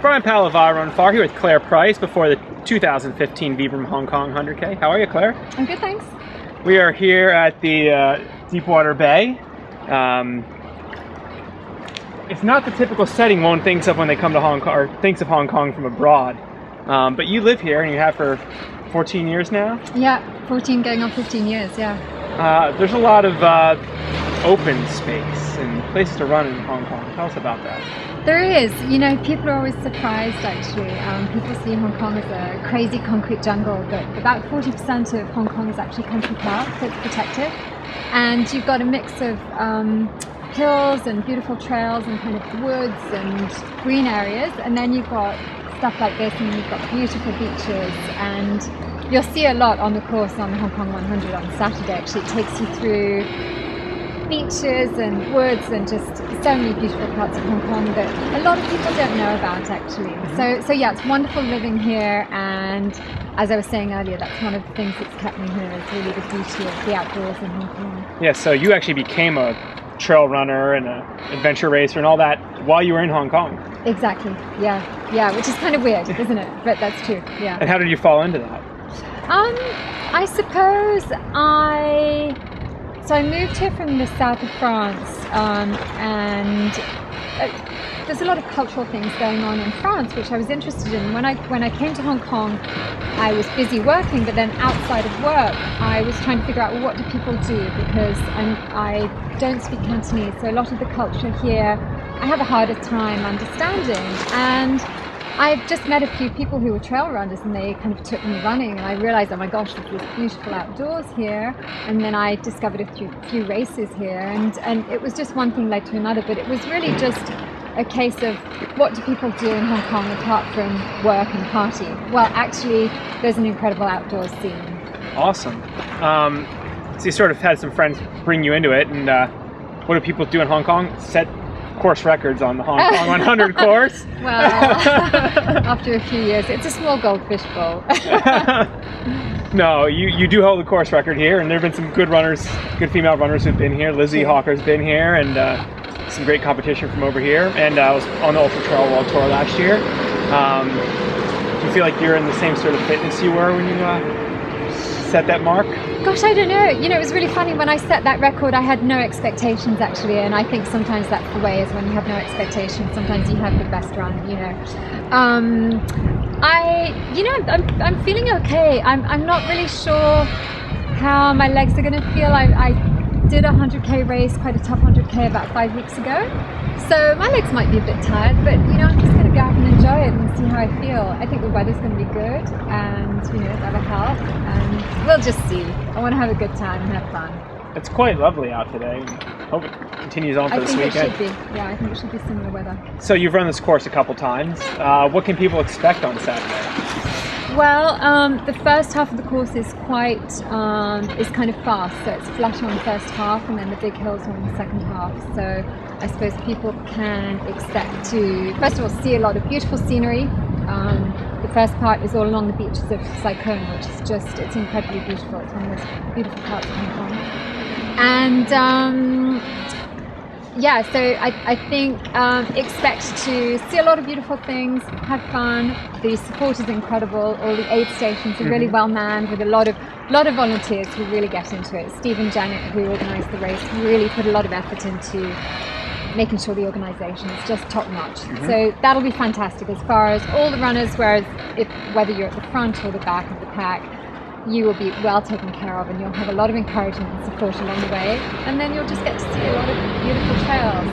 Brian Powell of Vibram Far here with Claire Price before the 2015 Vibram Hong Kong 100K. How are you, Claire? I'm good, thanks. We are here at the Deepwater Bay. It's not the typical setting one thinks of when they come to Hong Kong, or thinks of Hong Kong from abroad. But you live here, and you have for 14 years now? Yeah, 14 going on 15 years, yeah. There's a lot of open space and places to run in Hong Kong. Tell us about that. There is. You know, people are always surprised, actually. People see Hong Kong as a crazy concrete jungle, but about 40% of Hong Kong is actually country park, so it's protected. And you've got a mix of hills and beautiful trails and kind of woods and green areas, and then you've got stuff like this, and you've got beautiful beaches, and you'll see a lot on the course on the Hong Kong 100 on Saturday. Actually, it takes you through beaches and woods and just so many beautiful parts of Hong Kong that a lot of people don't know about, actually. So yeah, it's wonderful living here, and as I was saying earlier, that's one of the things that's kept me here, is really the beauty of the outdoors in Hong Kong. Yeah, so you actually became a trail runner and an adventure racer and all that while you were in Hong Kong. Exactly, yeah, which is kind of weird, isn't it? But that's true, yeah. And how did you fall into that? I suppose So I moved here from the south of France, and there's a lot of cultural things going on in France, which I was interested in. When I came to Hong Kong, I was busy working, but then outside of work, I was trying to figure out, well, what do people do? Because I don't speak Cantonese, so a lot of the culture here, I have a harder time understanding. And I've just met a few people who were trail runners, and they kind of took me running, and I realized, oh my gosh, there's this beautiful outdoors here. And then I discovered a few races here, and it was just one thing led to another, but it was really just a case of, what do people do in Hong Kong apart from work and party? Well, actually, there's an incredible outdoors scene. Awesome. So you sort of had some friends bring you into it, and what do people do in Hong Kong? Set course records on the Hong Kong 100 course? Well, after a few years, it's a small goldfish bowl. No, you do hold the course record here, and there have been some good runners, good female runners who've been here. Lizzie Hawker's been here, and some great competition from over here. And I was on the Ultra Trail World Tour last year. Do you feel like you're in the same sort of fitness you were when you set that mark? Gosh, I don't know. You know, it was really funny. When I set that record, I had no expectations, actually, and I think sometimes that's the way, is when you have no expectations, sometimes you have the best run, you know. I'm feeling okay. I'm not really sure how my legs are going to feel. I did a 100K race, quite a tough 100K, about 5 weeks ago. So my legs might be a bit tired, but you know, I'm just going to go out and enjoy it and see how I feel. I think the weather's going to be good, and you know, that'll help, and we'll just see. I want to have a good time and have fun. It's quite lovely out today. Hope it continues on for this weekend. I think it should be. Yeah, I think it should be similar weather. So you've run this course a couple times. What can people expect on Saturday? Well, the first half of the course is kind of fast, so it's flat on the first half, and then the big hills are on the second half. So I suppose people can expect to, first of all, see a lot of beautiful scenery. The first part is all along the beaches of Sai Kung, which is it's incredibly beautiful. It's one of the most beautiful parts of Hong Kong. And so I think expect to see a lot of beautiful things, have fun. The support is incredible. All the aid stations are really well manned, with a lot of volunteers who really get into it. Steve and Janet, who organised the race, really put a lot of effort into making sure the organisation is just top notch. So that'll be fantastic as far as all the runners, whether you're at the front or the back of the pack, you will be well taken care of, and you'll have a lot of encouragement and support along the way, and then you'll just get to see a lot of beautiful trails.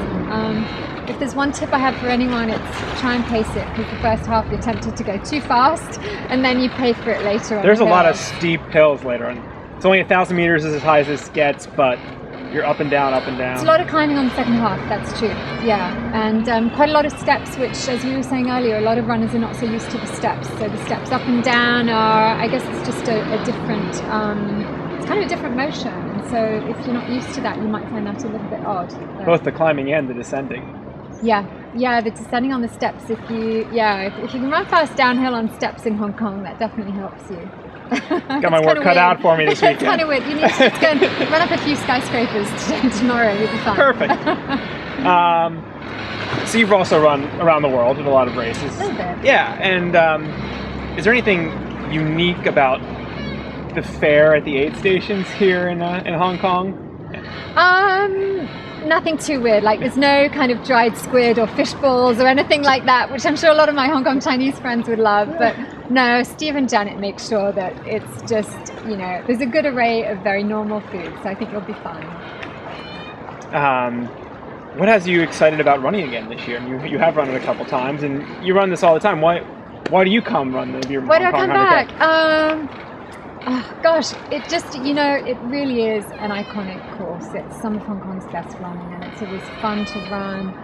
If there's one tip I have for anyone, it's try and pace it, because the first half you're tempted to go too fast, and then you pay for it later on. There's a lot of steep hills later on. It's only 1,000 meters is as high as this gets, but you're up and down, up and down. It's a lot of climbing on the second half, that's true, yeah. And quite a lot of steps, which, as we were saying earlier, a lot of runners are not so used to the steps. So the steps up and down are, I guess it's just a different, it's kind of a different motion. And so if you're not used to that, you might find that a little bit odd. Both the climbing and the descending. Yeah, the descending on the steps, if you can run fast downhill on steps in Hong Kong, that definitely helps you. Got my work cut out for me this weekend. It's kind of weird. You need to go and run up a few skyscrapers tomorrow. You'll be fine. Perfect. So you've also run around the world in a lot of races. A little bit. Yeah, and is there anything unique about the fair at the aid stations here in Hong Kong? Nothing too weird. Like there's no kind of dried squid or fish balls or anything like that, which I'm sure a lot of my Hong Kong Chinese friends would love. But no, Steve and Janet make sure that it's just, you know, there's a good array of very normal food, so I think you'll be fine. What has you excited about running again this year? And you have run it a couple times, and you run this all the time. Why do you come run the Vibram Why do I Hong Kong come 100K? back? Oh, gosh, it just, you know, it really is an iconic course. It's some of Hong Kong's best running, and it's always fun to run.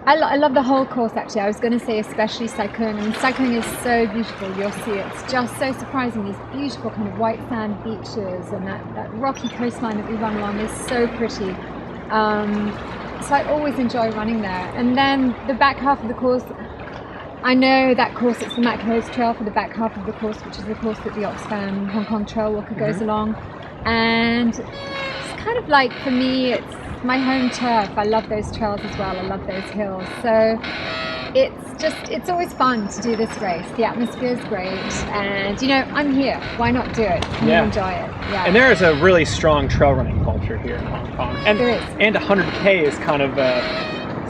I love the whole course, actually. I was going to say especially Sai Kung. I mean, Sai Kung is so beautiful. You'll see it's just so surprising. These beautiful kind of white sand beaches, and that rocky coastline that we run along is so pretty. So I always enjoy running there. And then the back half of the course, I know that course, it's the Maclehose Trail for the back half of the course, which is the course that the Oxfam Hong Kong Trail Walker goes along. And it's kind of like, for me, it's my home turf. I love those trails as well. I love those hills. So it's always fun to do this race. The atmosphere is great. And, you know, I'm here. Why not do it? Can you enjoy it? Yeah. And there is a really strong trail running culture here in Hong Kong. And there is. And 100K is kind of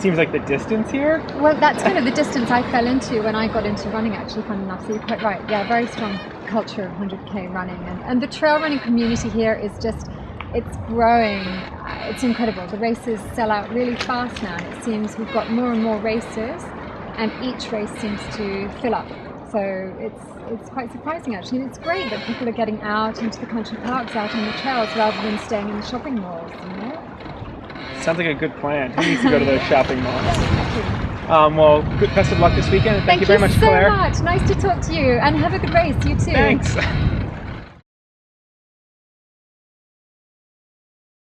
seems like the distance here. Well, that's kind of the distance I fell into when I got into running, actually, fun enough. So you're quite right. Yeah, very strong culture of 100K running. And the trail running community here is just, it's growing. It's incredible. The races sell out really fast now. And it seems we've got more and more races, and each race seems to fill up. So it's quite surprising, actually. And it's great that people are getting out into the country parks, out on the trails, rather than staying in the shopping malls, you know? Sounds like a good plan. Who needs to go to those shopping malls? Well, best of luck this weekend. Thank you very much, Claire. Thank you so much. Nice to talk to you, and have a good race. You too. Thanks.